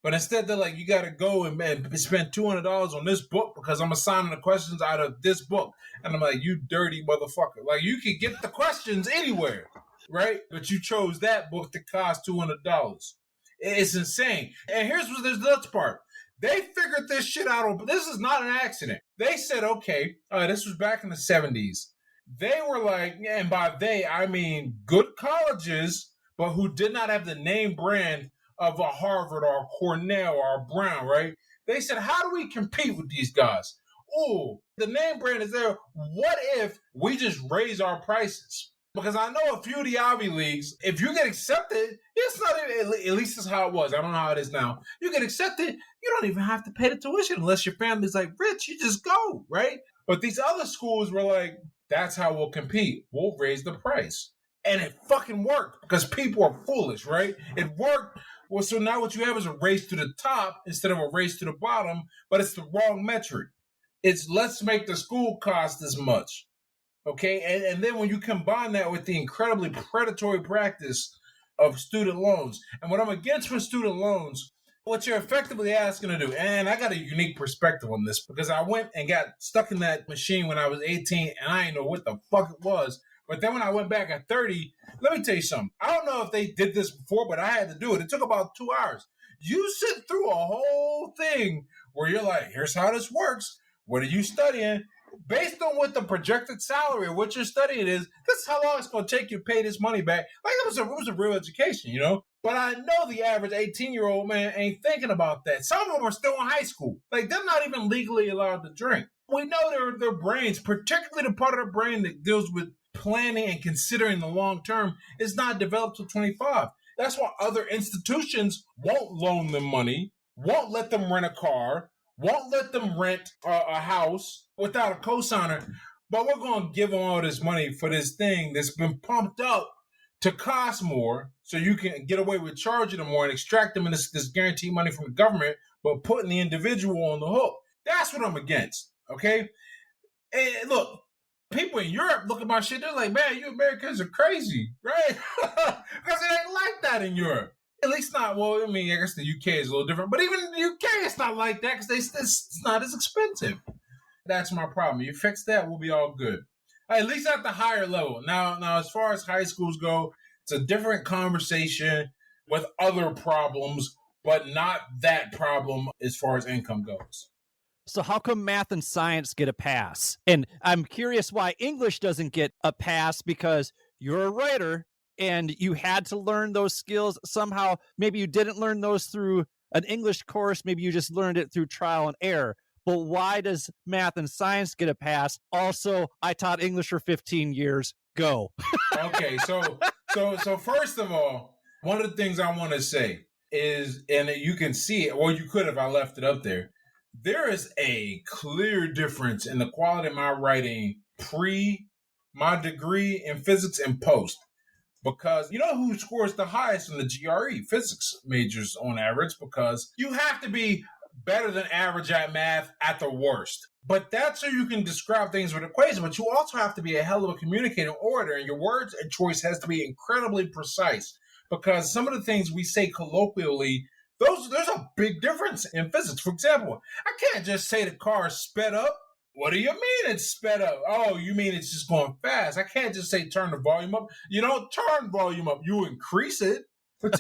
But instead, they're like, you got to go and spend $200 on this book because I'm assigning the questions out of this book. And I'm like, you dirty motherfucker. Like, you could get the questions anywhere, right? But you chose that book to cost $200. It's insane. And here's what the nuts part. They figured this shit out. This is not an accident. They said, okay, this was back in the 70s. They were like, and by they, I mean good colleges, but who did not have the name brand of a Harvard or Cornell or Brown, right? They said, how do we compete with these guys? Oh, the name brand is there. What if we just raise our prices? Because I know a few of the Ivy Leagues, if you get accepted, it's not even, at least that's how it was. I don't know how it is now. You get accepted, you don't even have to pay the tuition unless your family's like rich. You just go, right? But these other schools were like, that's how we'll compete. We'll raise the price. And it fucking worked because people are foolish, right? It worked. Well, so now what you have is a race to the top instead of a race to the bottom, but it's the wrong metric. It's let's make the school cost as much. Okay, and then when you combine that with the incredibly predatory practice of student loans, and what I'm against with student loans, what you're effectively asking to do, and I got a unique perspective on this because I went and got stuck in that machine when I was 18, and I didn't know what the fuck it was. But then when I went back at 30, let me tell you something. I don't know if they did this before, but I had to do it. It took about 2 hours. You sit through a whole thing where you're like, here's how this works. What are you studying? Based on what the projected salary of what you're studying is, this is how long it's going to take you to pay this money back. Like, it was a real education, But I know the average 18-year-old man ain't thinking about that. Some of them are still in high school. Like, they're not even legally allowed to drink. We know their brains, particularly the part of the brain that deals with planning and considering the long term, is not developed till 25. That's why other institutions won't loan them money, won't let them rent a car, won't let them rent a house without a cosigner, but we're going to give them all this money for this thing that's been pumped up to cost more so you can get away with charging them more and extract them in this guaranteed money from the government, but putting the individual on the hook. That's what I'm against, okay? And look, people in Europe look at my shit, they're like, man, you Americans are crazy, right? Because it ain't like that in Europe. At least not, well, I mean, I guess the UK is a little different, but even in the UK, it's not like that because it's not as expensive. That's my problem. You fix that, we'll be all good. At least at the higher level. Now, as far as high schools go, it's a different conversation with other problems, but not that problem as far as income goes. So how come math and science get a pass? And I'm curious why English doesn't get a pass, because you're a writer and you had to learn those skills somehow. Maybe you didn't learn those through an English course. Maybe you just learned it through trial and error. But why does math and science get a pass? Also, I taught English for 15 years. Go. Okay, so first of all, one of the things I want to say is, and you can see it, or you could if I left it up there, there is a clear difference in the quality of my writing pre my degree in physics and post. Because you know who scores the highest in the GRE? Physics majors on average, because you have to be better than average at math at the worst. But that's so you can describe things with equations, but you also have to be a hell of a communicating orator, and your words and choice has to be incredibly precise. Because some of the things we say colloquially, there's a big difference in physics. For example, I can't just say the car is sped up. What do you mean it's sped up? Oh, you mean it's just going fast. I can't just say turn the volume up. You don't turn volume up. You increase it. But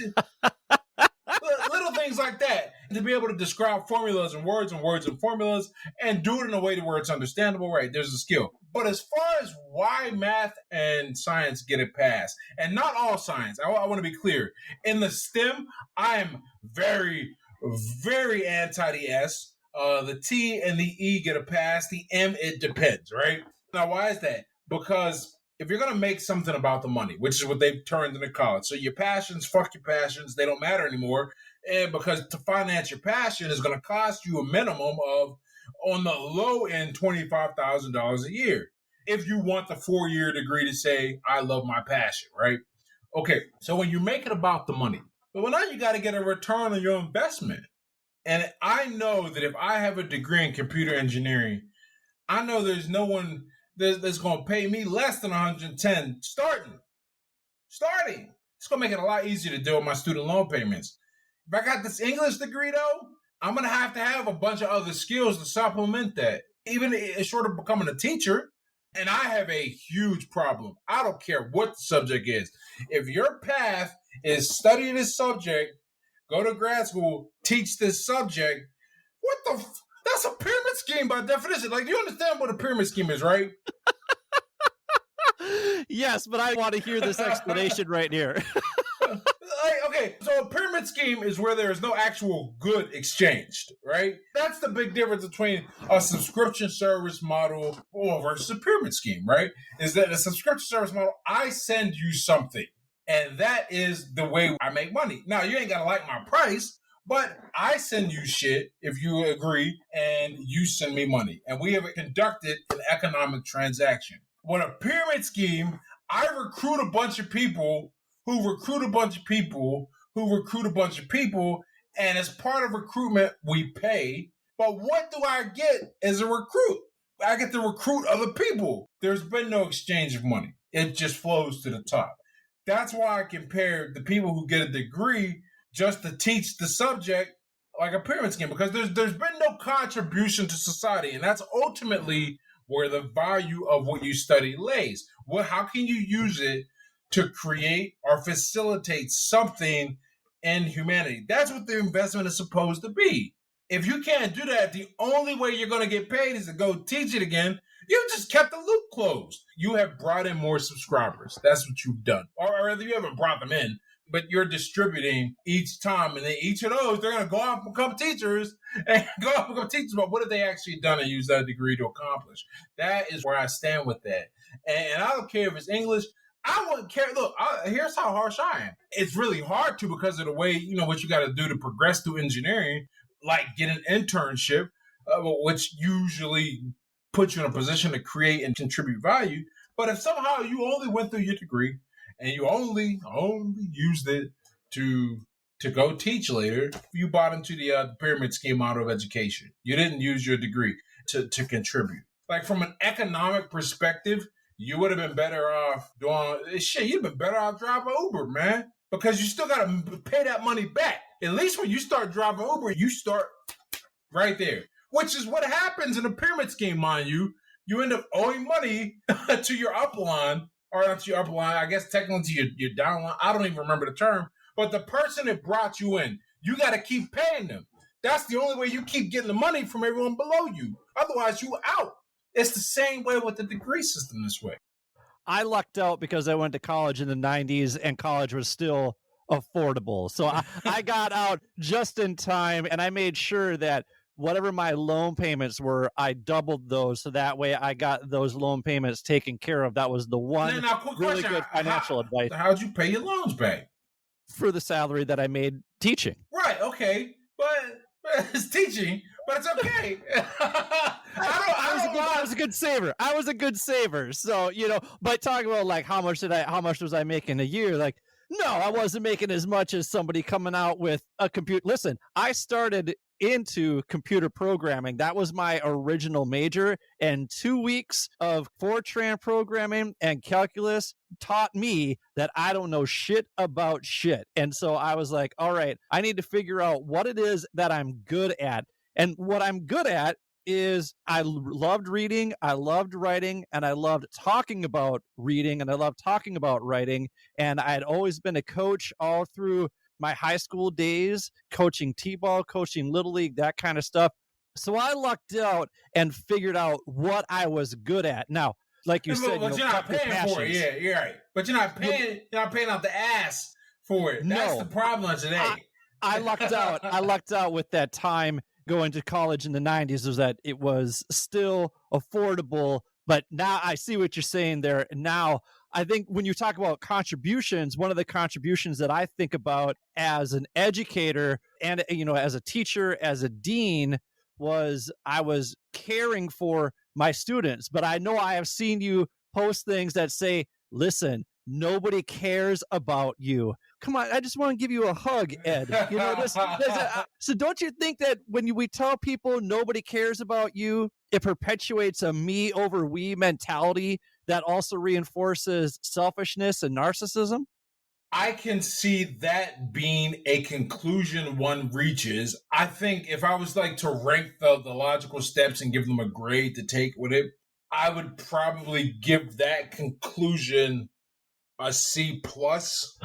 little things like that. To be able to describe formulas and words and formulas and do it in a way where it's understandable, right? There's a skill. But as far as why math and science get a pass, and not all science, I want to be clear. In the STEM, I am very, very anti the S. The T and the E get a pass. The M, it depends, right? Now, why is that? Because if you're going to make something about the money, which is what they've turned into college, so your passions, fuck your passions, they don't matter anymore. And because to finance your passion is going to cost you a minimum of, on the low end, $25,000 a year. if you want the 4-year degree to say, I love my passion, right? Okay, so when you make it about the money, well, now you got to get a return on your investment. And I know that if I have a degree in computer engineering, I know there's no one that's going to pay me less than 110 starting. It's going to make it a lot easier to deal with my student loan payments. If I got this English degree, though, I'm going to have a bunch of other skills to supplement that, even short of becoming a teacher. And I have a huge problem. I don't care what the subject is. If your path is study this subject, go to grad school, teach this subject, that's a pyramid scheme by definition. Like, you understand what a pyramid scheme is, right? Yes, but I want to hear this explanation right here. Okay, so a pyramid scheme is where there is no actual good exchanged, right? That's the big difference between a subscription service model versus a pyramid scheme, right? Is that a subscription service model, I send you something, and that is the way I make money. Now, you ain't got to like my price, but I send you shit if you agree, and you send me money. And we have conducted an economic transaction. With a pyramid scheme, I recruit a bunch of people who recruit a bunch of people who recruit a bunch of people, and as part of recruitment, we pay. But what do I get as a recruit? I get to recruit other people. There's been no exchange of money. It just flows to the top. That's why I compare the people who get a degree just to teach the subject like a pyramid scheme, because there's been no contribution to society, and that's ultimately where the value of what you study lays. How can you use it to create or facilitate something in humanity? That's what the investment is supposed to be. If you can't do that, the only way you're going to get paid is to go teach it again. You just kept the loop closed. You have brought in more subscribers. That's what you've done. Or rather, you haven't brought them in, but you're distributing each time. And then each of those, they're going to go off and become teachers But what have they actually done and used that degree to accomplish? That is where I stand with that. And I don't care if it's English. I wouldn't care. Look, here's how harsh I am. It's really hard to, because of the way, what you got to do to progress through engineering, like get an internship, which usually puts you in a position to create and contribute value. But if somehow you only went through your degree and you only used it to go teach later, you bought into the pyramid scheme model of education. You didn't use your degree to contribute. Like, from an economic perspective, you would have been better off doing shit. You'd have been better off driving Uber, man, because you still got to pay that money back. At least when you start driving Uber, you start right there, which is what happens in a pyramid scheme, mind you. You end up owing money to your upline, or not to your upline, I guess technically your downline. I don't even remember the term, but the person that brought you in, you got to keep paying them. That's the only way you keep getting the money from everyone below you. Otherwise, you out. It's the same way with the degree system this way. I lucked out because I went to college in the 90s and college was still affordable. So I got out just in time, and I made sure that whatever my loan payments were, I doubled those. So that way I got those loan payments taken care of. That was the one really good financial advice. How'd you pay your loans back? For the salary that I made teaching. Right. Okay. But it's teaching, but it's okay. I was a good saver. I was a good saver. So, but talking about like how much was I making a year? Like, no, I wasn't making as much as somebody coming out with a computer. Listen, I started into computer programming. That was my original major, and 2 weeks of Fortran programming and calculus taught me that I don't know shit about shit. And so I was like, all right, I need to figure out what it is that I'm good at. And what I'm good at is I loved reading, I loved writing, and I loved talking about reading, and I loved talking about writing. And I had always been a coach all through my high school days, coaching t-ball, coaching Little League, that kind of stuff. So I lucked out and figured out what I was good at. Now, like you said, but you're not paying for it. Yeah, you're right. But you're not paying out the ass for it. That's the problem today. I lucked out. I lucked out with that time going to college in the 90s, was that it was still affordable. But now I see what you're saying there. Now, I think when you talk about contributions, one of the contributions that I think about as an educator and, as a teacher, as a dean, was I was caring for my students, but I know I have seen you post things that say, listen, nobody cares about you. Come on, I just want to give you a hug, Ed. You know, so don't you think that when we tell people nobody cares about you, it perpetuates a me over we mentality that also reinforces selfishness and narcissism? I can see that being a conclusion one reaches. I think if I was like to rank the logical steps and give them a grade to take with it, I would probably give that conclusion a C plus.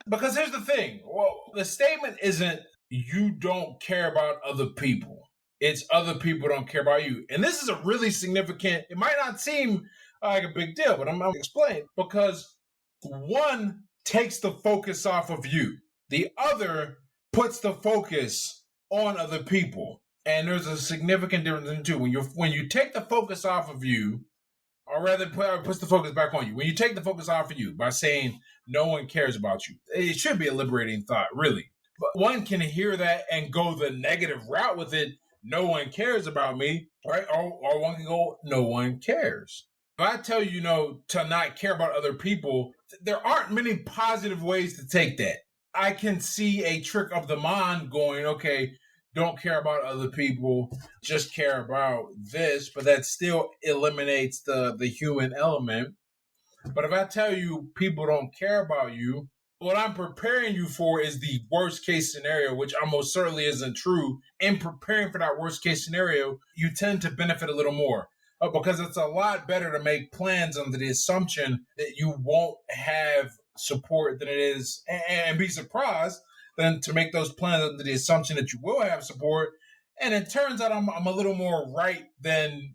Because here's the thing. Well, the statement isn't you don't care about other people. It's other people don't care about you. And this is a really significant, it might not seem like a big deal, but I'm going to explain. Because one takes the focus off of you. The other puts the focus on other people. And there's a significant difference in the two. When you take the focus off of you, or rather puts the focus back on you. When you take the focus off of you by saying no one cares about you, it should be a liberating thought, really. But one can hear that and go the negative route with it. No one cares about me, right? Or one can go, no one cares. If I tell you, to not care about other people, there aren't many positive ways to take that. I can see a trick of the mind going, okay, don't care about other people, just care about this, but that still eliminates the human element. But if I tell you people don't care about you, what I'm preparing you for is the worst case scenario, which almost certainly isn't true. In preparing for that worst case scenario, you tend to benefit a little more because it's a lot better to make plans under the assumption that you won't have support than it is, and be surprised than to make those plans under the assumption that you will have support. And it turns out I'm a little more right than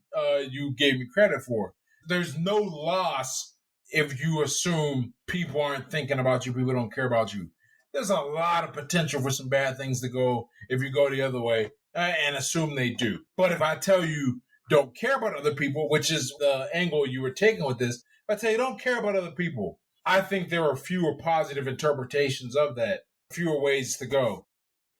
you gave me credit for. There's no loss if you assume people aren't thinking about you, people don't care about you. There's a lot of potential for some bad things to go if you go the other way and assume they do. But if I tell you don't care about other people, which is the angle you were taking with this, if I tell you don't care about other people, I think there are fewer positive interpretations of that, fewer ways to go.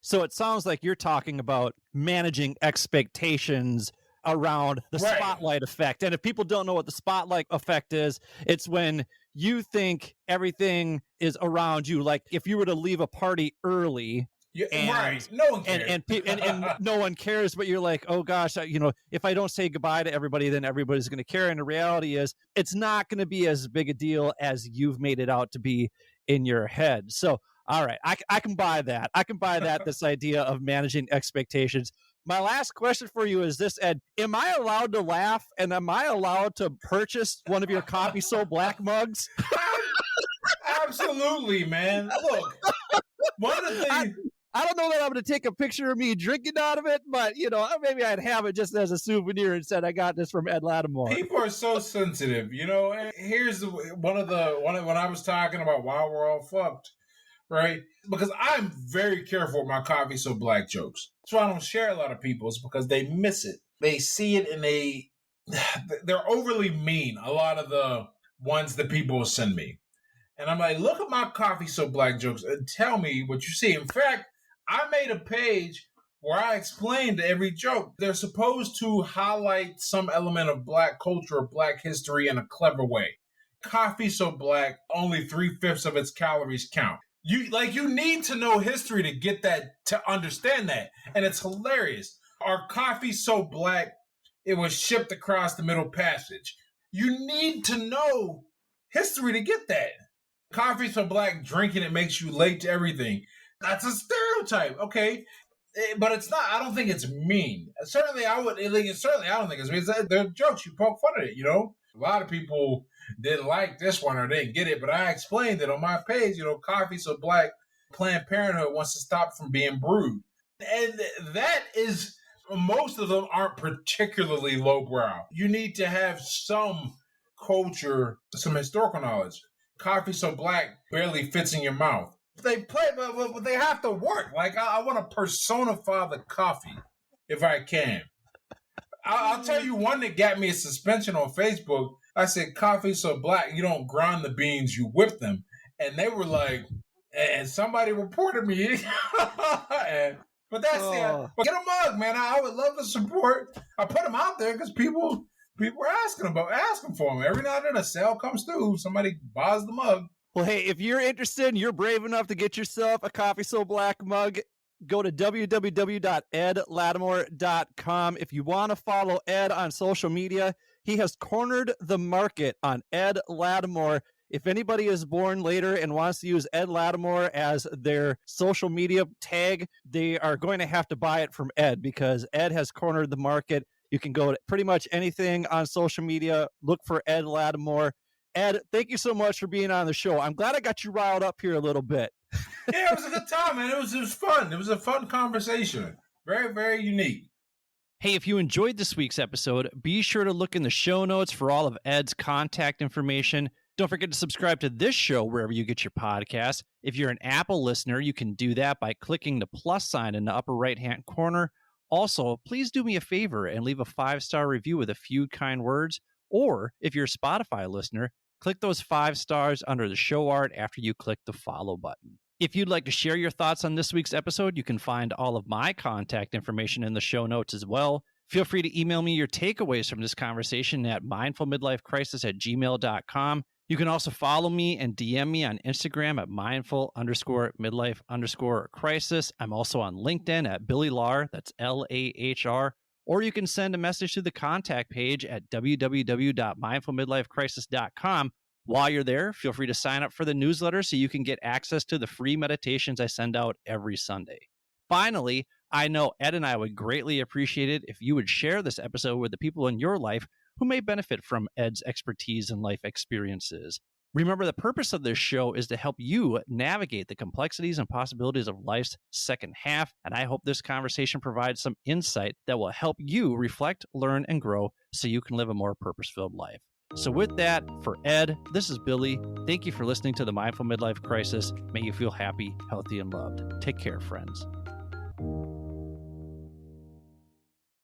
So it sounds like you're talking about managing expectations around the spotlight effect. And if people don't know what the spotlight effect is, it's when you think everything is around you. Like if you were to leave a party early, no one cares. And no one cares, but you're like, oh gosh, if I don't say goodbye to everybody, then everybody's going to care. And the reality is it's not going to be as big a deal as you've made it out to be in your head. So, all right, I can buy that. I can buy that, this idea of managing expectations. My last question for you is this, Ed. Am I allowed to laugh, and am I allowed to purchase one of your Coffee So Black mugs? Absolutely, man. Look, one of the things... I don't know that I'm going to take a picture of me drinking out of it, but, maybe I'd have it just as a souvenir and said I got this from Ed Latimore. People are so sensitive, and here's when I was talking about why we're all fucked, right? Because I'm very careful with my Coffee So Black jokes. That's why I don't share a lot of people's, because they miss it. They see it and they're overly mean, a lot of the ones that people will send me. And I'm like, look at my Coffee So Black jokes and tell me what you see. In fact, I made a page where I explained every joke. They're supposed to highlight some element of Black culture or Black history in a clever way. Coffee So Black, only 3/5 of its calories count. You need to know history to get that, to understand that. And it's hilarious. Our Coffee So Black, it was shipped across the Middle Passage. You need to know history to get that. Coffee So Black, drinking it makes you late to everything. That's a stereotype, okay? But it's not. I don't think it's mean. Certainly, I don't think it's mean. They're jokes. You poke fun at it, A lot of people didn't like this one or didn't get it, but I explained it on my page. Coffee So Black, Planned Parenthood wants to stop from being brewed. And that is, most of them aren't particularly lowbrow. You need to have some culture, some historical knowledge. Coffee So Black barely fits in your mouth. They play, but they have to work. Like, I want to personify the coffee if I can. I'll tell you one that got me a suspension on Facebook. I said, Coffee So Black, you don't grind the beans, you whip them. And they were like, and somebody reported me. And But that's but get a mug, man. I would love to support. I put them out there because people are asking for them. Every now and then a sale comes through, somebody buys the mug. Well, hey, if you're interested and you're brave enough to get yourself a Coffee So Black mug, go to www.edlatimore.com. If you want to follow Ed on social media, he has cornered the market on Ed Latimore. If anybody is born later and wants to use Ed Latimore as their social media tag, they are going to have to buy it from Ed because Ed has cornered the market. You can go to pretty much anything on social media. Look for Ed Latimore. Ed, thank you so much for being on the show. I'm glad I got you riled up here a little bit. Yeah, it was a good time, man. It was fun. It was a fun conversation. Very, very unique. Hey, if you enjoyed this week's episode, be sure to look in the show notes for all of Ed's contact information. Don't forget to subscribe to this show wherever you get your podcasts. If you're an Apple listener, you can do that by clicking the plus sign in the upper right-hand corner. Also, please do me a favor and leave a 5-star review with a few kind words. Or if you're a Spotify listener, click those 5 stars under the show art after you click the follow button. If you'd like to share your thoughts on this week's episode, you can find all of my contact information in the show notes as well. Feel free to email me your takeaways from this conversation at mindfulmidlifecrisis@gmail.com. You can also follow me and DM me on Instagram at mindful_midlife_crisis. I'm also on LinkedIn at Billy Lahr, that's Lahr. Or you can send a message to the contact page at www.mindfulmidlifecrisis.com. While you're there, feel free to sign up for the newsletter so you can get access to the free meditations I send out every Sunday. Finally, I know Ed and I would greatly appreciate it if you would share this episode with the people in your life who may benefit from Ed's expertise and life experiences. Remember, the purpose of this show is to help you navigate the complexities and possibilities of life's second half, and I hope this conversation provides some insight that will help you reflect, learn, and grow so you can live a more purpose-filled life. So with that, for Ed, this is Billy. Thank you for listening to the Mindful Midlife Crisis. May you feel happy, healthy, and loved. Take care, friends.